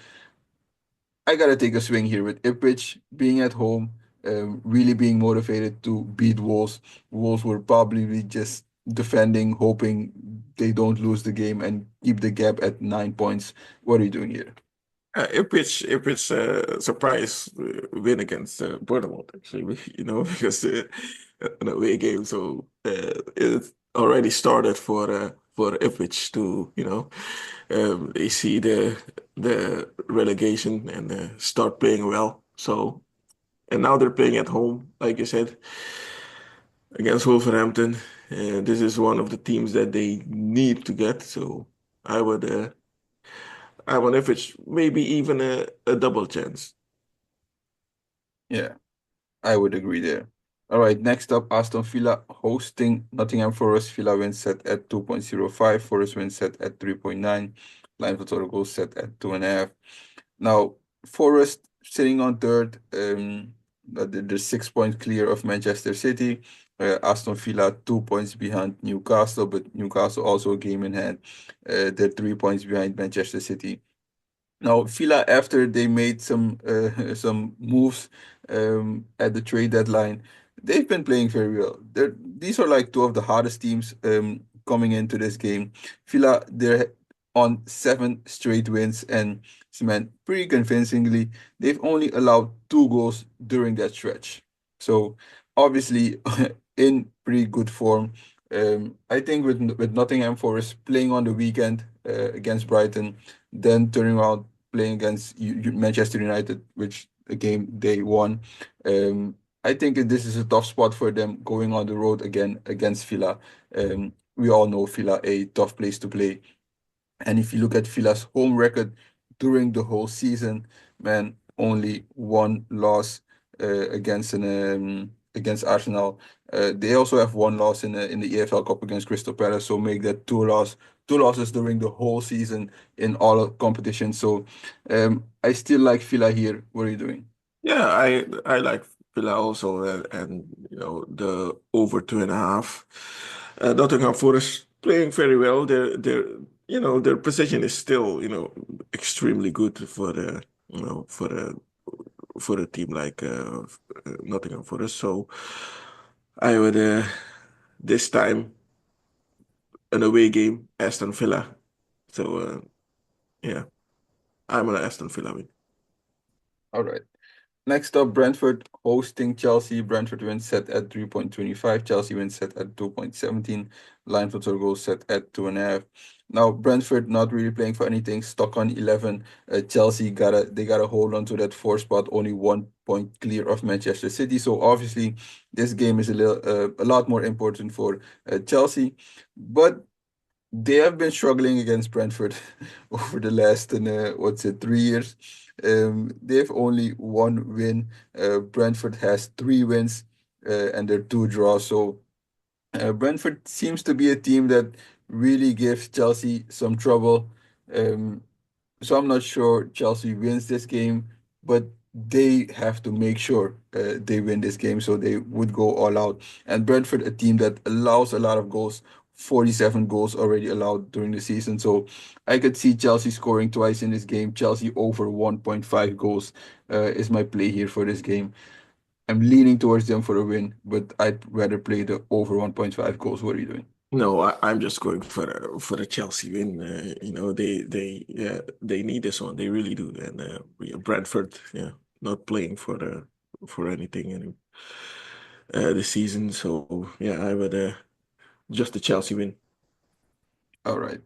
I gotta take a swing here with Ipswich being at home, really being motivated to beat Wolves. Wolves will probably be just defending, hoping they don't lose the game and keep the gap at 9 points. What are you doing here? Ipswich surprise win against Bournemouth, actually, because an away game, so it already started for Ipswich to, they see the relegation and start playing well. So, and now they're playing at home, like you said, against Wolverhampton. This is one of the teams that they need to get. So I would. I wonder if it's maybe even a double chance. Yeah, I would agree there. All right, next up, Aston Villa hosting Nottingham Forest. Villa win set at 2.05. Forest win set at 3.9. Line for total goals set at 2.5. Now, Forest sitting on third, they're 6 points clear of Manchester City. Aston Villa 2 points behind Newcastle, but Newcastle also a game in hand. They're 3 points behind Manchester City. Now, Villa, after they made some moves at the trade deadline, they've been playing very well. These are like two of the hardest teams coming into this game. Villa, they're on 7 straight wins and cement pretty convincingly. They've only allowed 2 goals during that stretch. So obviously in pretty good form. I think with Nottingham Forest playing on the weekend against Brighton, then turning around playing against Manchester United, which a game they won. I think this is a tough spot for them going on the road again against Villa. We all know Villa a tough place to play. And if you look at Villa's home record during the whole season, man, only one loss against Arsenal. They also have one loss in the EFL Cup against Crystal Palace, so make that two losses during the whole season in all competitions. So I still like Villa here. What are you doing? Yeah, I like Villa also, and the over 2.5. Nottingham Forest playing very well. Their position is still extremely good for the for a team like Nottingham Forest. So I would this time an away game Aston Villa. So yeah, I'm an Aston Villa win. All right. Next up, Brentford hosting Chelsea. Brentford wins set at 3.25. Chelsea wins set at 2.17. Line for total goals set at 2.5. Now, Brentford not really playing for anything, stuck on 11. Chelsea got a hold on to that fourth spot, only 1 point clear of Manchester City. So obviously, this game is a lot more important for Chelsea. But they have been struggling against Brentford over the last, what's it, 3 years. They have only one win. Brentford has three wins and they're two draws. So Brentford seems to be a team that really gives Chelsea some trouble. Um, so I'm not sure Chelsea wins this game, but they have to make sure they win this game. So they would go all out. And Brentford, a team that allows a lot of goals, 47 goals already allowed during the season. So I could see Chelsea scoring twice in this game. Chelsea over 1.5 goals is my play here for this game. I'm leaning towards them for a win, but I'd rather play the over 1.5 goals. What are you doing? No, I'm just going for a Chelsea win. They need this one. They really do. And Brentford, yeah, not playing for anything this season. So yeah, I would just a Chelsea win. All right.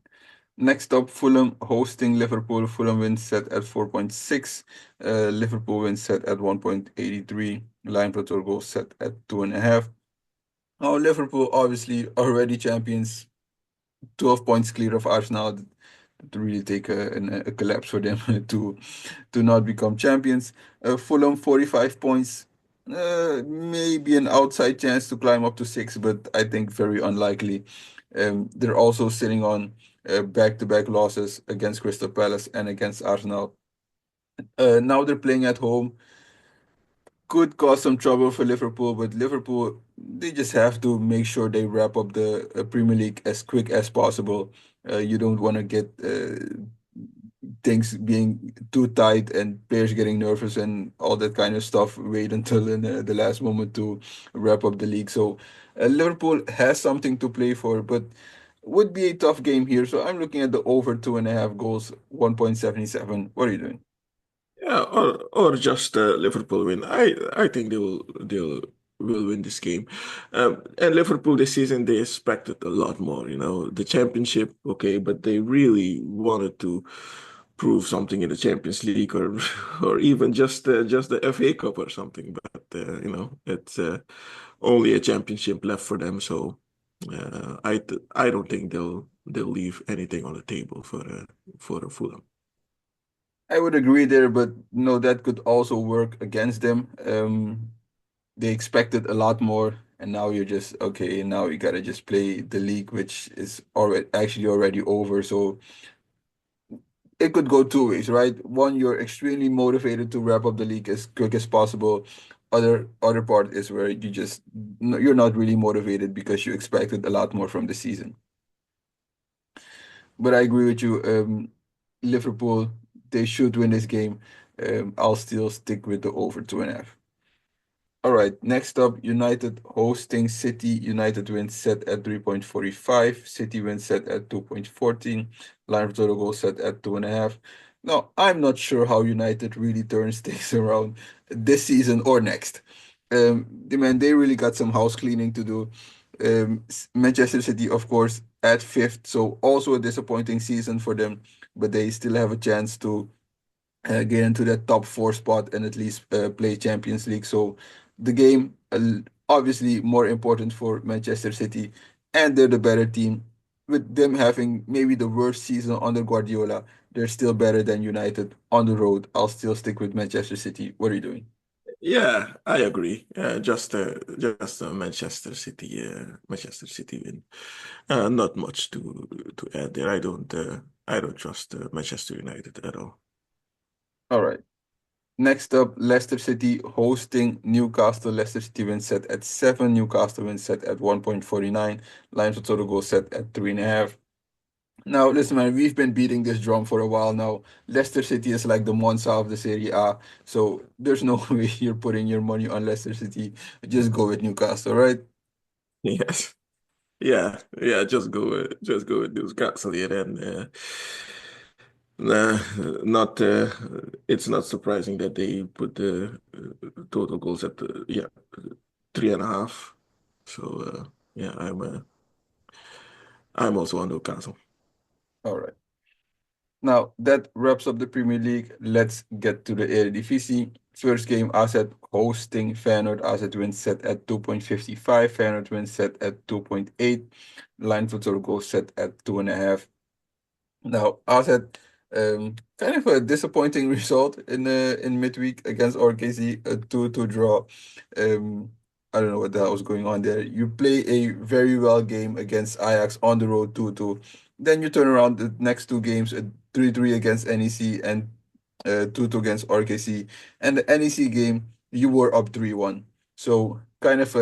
Next up, Fulham hosting Liverpool. Fulham wins set at 4.6. Liverpool wins set at 1.83. Line per total goal set at 2.5. Now, Liverpool obviously already champions, 12 points clear of Arsenal. To really take a collapse for them to not become champions. Fulham 45 points, maybe an outside chance to climb up to six, but I think very unlikely. They're also sitting on back-to-back losses against Crystal Palace and against Arsenal. Now they're playing at home. Could cause some trouble for Liverpool, but Liverpool, they just have to make sure they wrap up the Premier League as quick as possible. You don't want to get things being too tight and players getting nervous and all that kind of stuff. Wait until in the last moment to wrap up the league. So Liverpool has something to play for, but would be a tough game here. So I'm looking at the over 2.5 goals, 1.77. What are you doing? Yeah, or just Liverpool win. I think they will win this game. And Liverpool this season they expected a lot more. The championship, okay, but they really wanted to prove something in the Champions League or or even just the FA Cup or something. But it's only a championship left for them. So I don't think they'll leave anything on the table for Fulham. I would agree there, but no, that could also work against them. They expected a lot more, and now you're just okay. Now you gotta just play the league, which is already over. So it could go two ways, right? One, you're extremely motivated to wrap up the league as quick as possible. Other part is where you're not really motivated because you expected a lot more from the season. But I agree with you. Liverpool, they should win this game. I'll still stick with the over 2.5. All right, next up, United hosting City. United wins set at 3.45. City wins set at 2.14. Line for total goal set at 2.5. Now, I'm not sure how United really turns things around this season or next. They really got some house cleaning to do. Manchester City, of course, at fifth, so also a disappointing season for them, but they still have a chance to get into that top four spot and at least play Champions League. So the game obviously more important for Manchester City, and they're the better team. With them having maybe the worst season under Guardiola, they're still better than United on the road. I'll still stick with Manchester City. What are you doing? Yeah, I agree. Just Manchester City win. Not much to add there. I don't trust Manchester United at all. All right. Next up, Leicester City hosting Newcastle. Leicester City wins set at 7. Newcastle wins set at 1.49. Line for total goal set at 3.5. Now, listen, man, we've been beating this drum for a while now. Leicester City is like the Monza of the Serie A, so there's no way you're putting your money on Leicester City. Just go with Newcastle, right? Yes. Yeah, just go with Newcastle here and nah, not it's not surprising that they put the total goals at yeah 3.5. So yeah, I'm also on Newcastle. All right. Now, that wraps up the Premier League. Let's get to the Eredivisie. First game, AZ hosting Feyenoord. AZ wins set at 2.55. Feyenoord wins set at 2.8. Line for total goal set at 2.5. Now, AZ, kind of a disappointing result in midweek against RKC, a 2-2 draw. Um, I don't know what the hell was going on there. You play a very well game against Ajax on the road 2-2. Then you turn around the next two games, a 3-3 against NEC and 2-2 against RKC. And the NEC game, you were up 3-1. So kind of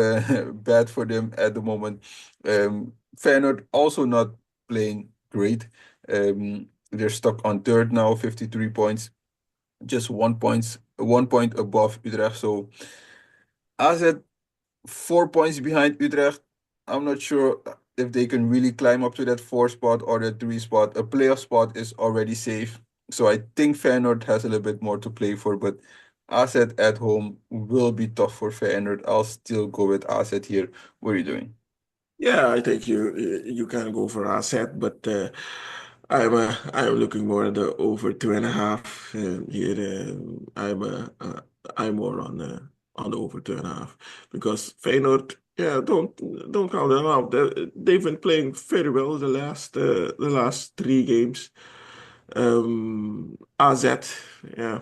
bad for them at the moment. Feyenoord also not playing great. They're stuck on third now, 53 points, just 1 point above Utrecht. So AZ 4 points behind Utrecht. I'm not sure if they can really climb up to that four spot or the three spot. A playoff spot is already safe. So I think Feyenoord has a little bit more to play for, but AZ at home will be tough for Feyenoord. I'll still go with AZ here. What are you doing? Yeah, I think you can go for asset, but I'm looking more at the over 2.5 here. I'm more on the over 2.5 because Feyenoord, yeah, don't count them out. They've been playing very well the last three games. AZ, yeah,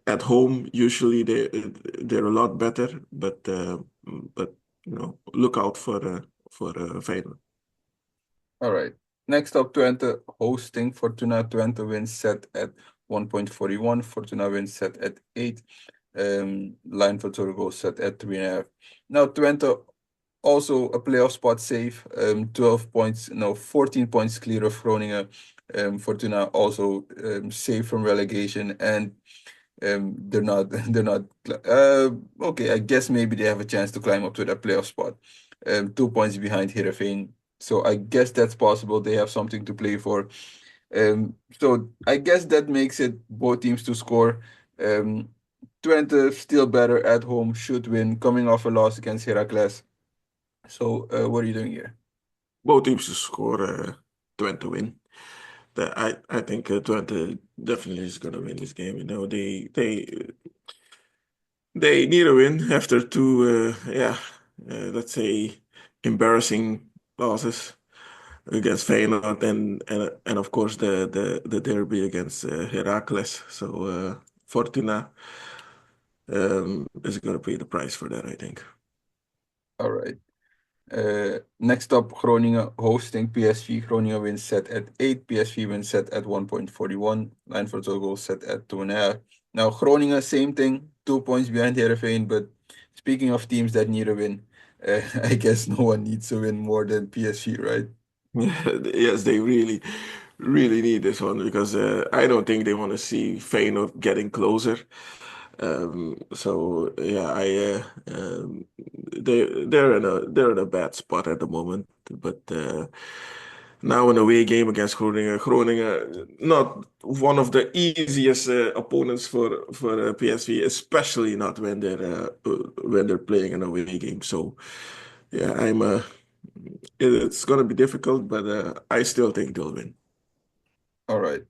at home usually they're a lot better, but look out for Feyenoord. All right. Next up, Twente hosting Fortuna. Twente wins set at 1.41. Fortuna wins set at 8. Line for total goal set at 3.5. Now, Twente also a playoff spot safe. 12 points, no, 14 points clear of Groningen. Fortuna also safe from relegation, and they're not they're not okay. I guess maybe they have a chance to climb up to that playoff spot. 2 points behind Heerenveen. So I guess that's possible. They have something to play for. So I guess that makes it both teams to score. Um, Twente still better at home, should win, coming off a loss against Heracles. So what are you doing here? Both teams to score 20 win. I think 20 definitely is gonna win this game. They need a win after two let's say embarrassing losses against Feyenoord and of course the derby against Heracles. So Fortuna is gonna pay the price for that, I think. All right. Next up, Groningen hosting PSV. Groningen wins set at 8. PSV wins set at 1.41. Line for total goal set at 2.5. Now, Groningen, same thing, 2 points behind Heerenveen. But speaking of teams that need a win, I guess no one needs to win more than PSV, right? Yes, they really need this one because I don't think they want to see Feyenoord getting closer. So yeah, they're in a bad spot at the moment. But now an away game against Groningen, Groningen not one of the easiest opponents for PSV, especially not when they're playing an away game. So yeah, it's gonna be difficult, but I still think they'll win. All right.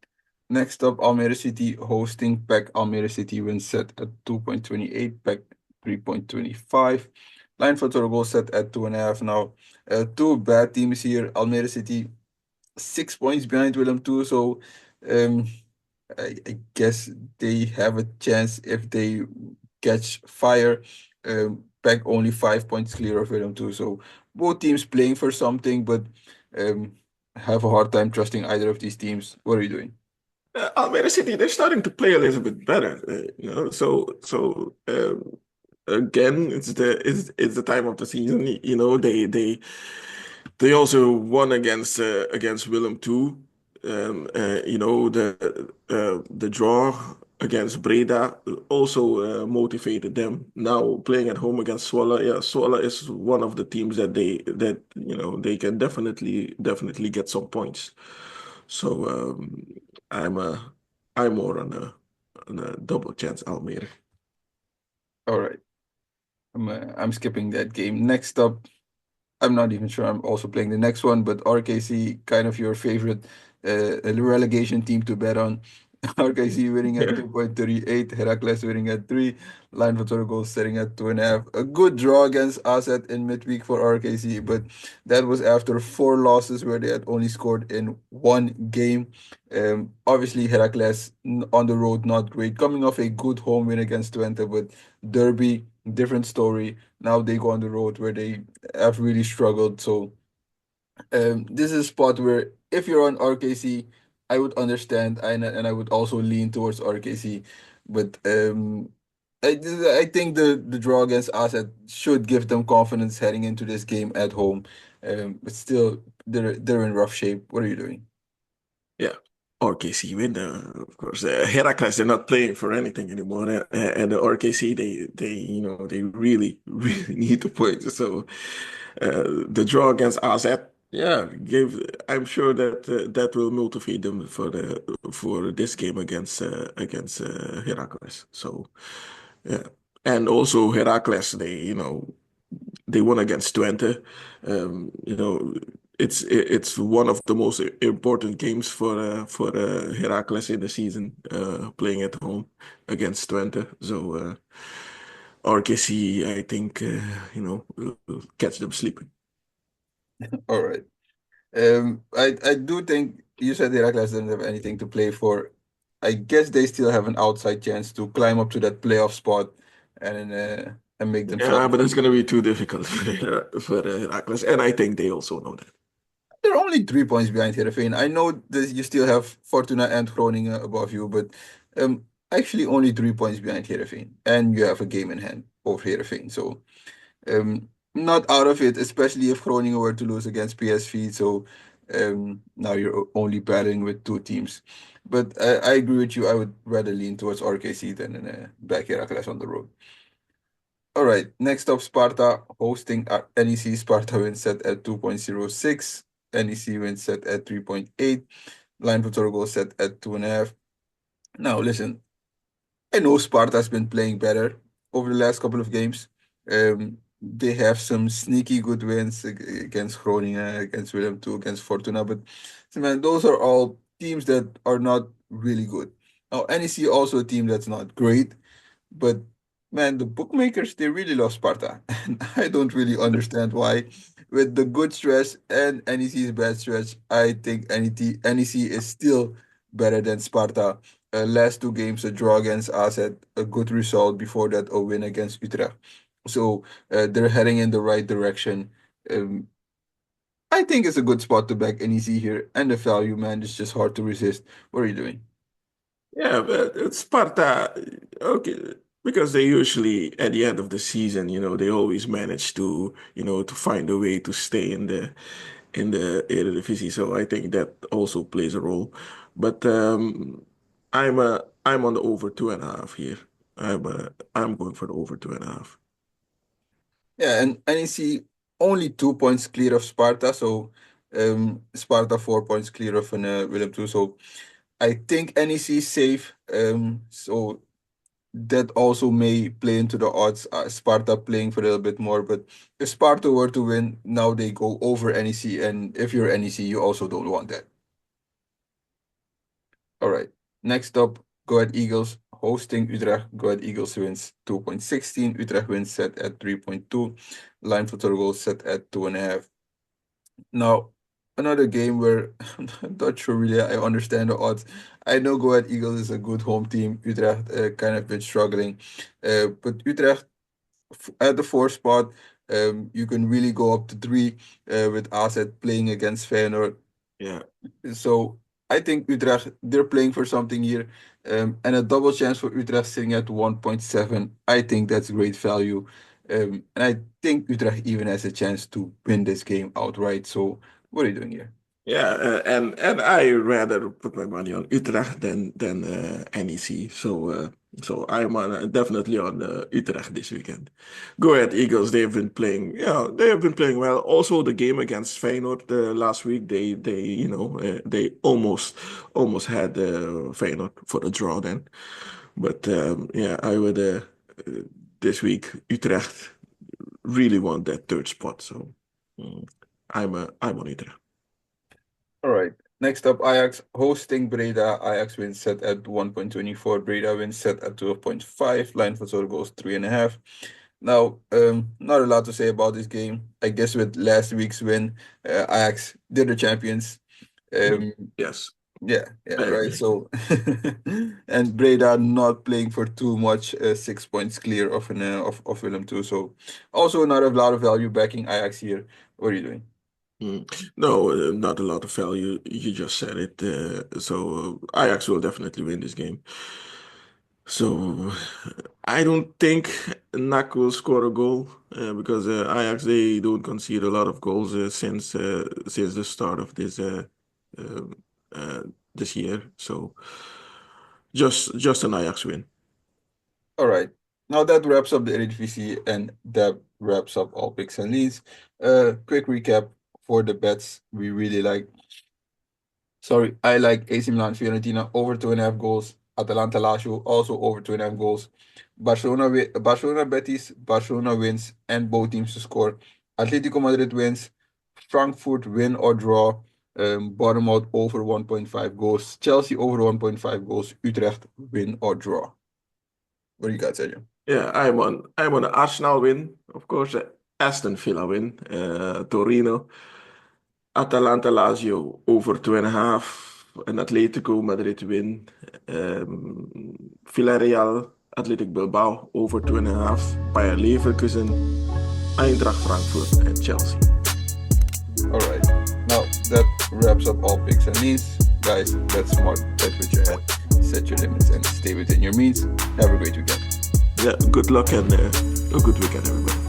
Next up, Almere City hosting PEC. Almere City wins set at 2.28, PEC 3.25. Line for total goal set at 2.5. Now, two bad teams here. Almere City 6 points behind Willem II, so um, I guess they have a chance if they catch fire. PEC only 5 points clear of Willem II, so both teams playing for something, but um, have a hard time trusting either of these teams. What are you doing? Almere City, they're starting to play a little bit better, again, it's the time of the season. They also won against Willem too. The draw against Breda also motivated them. Now playing at home against Zwolle, yeah, Zwolle is one of the teams they can definitely get some points. So I'm uh, I'm more on a double chance Almere. All right. I'm skipping that game. Next up, I'm not even sure I'm also playing the next one, but RKC, kind of your favorite relegation team to bet on. RKC winning at Yeah. 2.38, Heracles winning at 3, line for total goals setting at 2.5. A good draw against Asset in midweek for RKC, but that was after four losses where they had only scored in one game. Obviously, Heracles on the road, not great. Coming off a good home win against Twente, but Derby, different story. Now they go on the road where they have really struggled. So this is a spot where if you're on RKC, I would understand and I would also lean towards RKC. But I think the draw against Asset should give them confidence heading into this game at home. But still, they're in rough shape. What are you doing? Yeah, RKC win. Of course, Heracles they're not playing for anything anymore, and the RKC they really really need the points. So the draw against AZ, yeah, gave. I'm sure that that will motivate them for this game against Heracles. So yeah, and also Heracles they won against Twente. It's one of the most important games for Heracles in the season, playing at home against Twente. So RKC, I think, will catch them sleeping. All right. I do think you said Heracles doesn't have anything to play for. I guess they still have an outside chance to climb up to that playoff spot and make Yeah, themselves. but it's going to be too difficult for Heracles, and I think they also know that. They're only 3 points behind Heerenveen. I know that you still have Fortuna and Groningen above you, but actually only 3 points behind Heerenveen, and you have a game in hand over Heerenveen. So not out of it, especially if Groningen were to lose against PSV. So now you're only battling with two teams. But I agree with you. I would rather lean towards RKC than back Heracles on the road. All right, next up, Sparta hosting NEC. Sparta wins set at 2.06. NEC wins set at 3.8. Line for total goal set at 2.5. Now, listen, I know Sparta's been playing better over the last couple of games. They have some sneaky good wins against Groningen, against Willem II, against Fortuna, but man, those are all teams that are not really good. Now, NEC also a team that's not great, but man, the bookmakers they really love Sparta, and I don't really understand why. With the good stretch and NEC's bad stretch, I think NEC is still better than Sparta. Last two games, a draw against AZ, a good result. Before that, a win against Utrecht. So they're heading in the right direction. Um, I think it's a good spot to back NEC here, and the value, man, is just hard to resist. What are you doing? Yeah, but Sparta, okay, because they usually at the end of the season, they always manage to find a way to stay in the Eredivisie. So I think that also plays a role. But I'm on the over 2.5 here. I'm going for the over 2.5. Yeah, and NEC only 2 points clear of Sparta, so Sparta 4 points clear of Willem II. So I think NEC is safe. So that also may play into the odds. Sparta playing for a little bit more, but if Sparta were to win, now they go over NEC, and if you're NEC, you also don't want that. All right. Next up, Go Ahead Eagles hosting Utrecht. Go Ahead Eagles wins 2.16. Utrecht wins set at 3.2. Line for total goals set at 2.5. Now, another game where I'm not sure really I understand the odds. I know Go Ahead Eagles is a good home team. Utrecht kind of been struggling. But Utrecht at the fourth spot, you can really go up to three with AZ playing against Feyenoord. Yeah. So I think Utrecht, they're playing for something here. And a double chance for Utrecht sitting at 1.7. I think that's great value. And I think Utrecht even has a chance to win this game outright. So what are you doing here? Yeah, and I rather put my money on Utrecht than NEC. So I'm definitely on Utrecht this weekend. Go ahead, Eagles. They've been playing. Yeah, they have been playing well. Also, the game against Feyenoord last week, they almost had Feyenoord for the draw then. But yeah, I would this week Utrecht really want that third spot. So mm, I'm on Utrecht. All right. Next up, Ajax hosting Breda. Ajax wins set at 1.24. Breda wins set at 12.5. Line for total goals 3.5. Now, not a lot to say about this game. I guess with last week's win, Ajax, they're the champions. Yes, Yeah, I right. agree. So, and Breda not playing for too much, 6 points clear of of Willem too. So, also not a lot of value backing Ajax here. What are you doing? No, not a lot of value. You just said it. So Ajax will definitely win this game. So I don't think NAC will score a goal because Ajax they don't concede a lot of goals since the start of uh, uh, this year. So just an Ajax win. All right. Now that wraps up the Eredivisie and that wraps up all picks and leads. Quick recap for the bets we really like. Sorry, I like AC Milan Fiorentina over 2.5 goals. Atalanta Lazio also over 2.5 goals. Barcelona Betis, Barcelona wins and both teams to score. Atletico Madrid wins. Frankfurt win or draw. Bottom out over 1.5 goals. Chelsea over 1.5 goals. Utrecht win or draw. What do you got, Sergio? Yeah, I'm on Arsenal win, of course. Aston Villa win. Torino. Atalanta Lazio over 2.5. En Atletico Madrid win. Villarreal Athletic Bilbao over 2.5. Bayer Leverkusen, Eintracht Frankfurt en Chelsea. All right. Now that wraps up all picks and needs. Guys, bet smart, bet with your head, set your limits, and stay within your means. Have a great weekend. Yeah, good luck and a good weekend, everybody.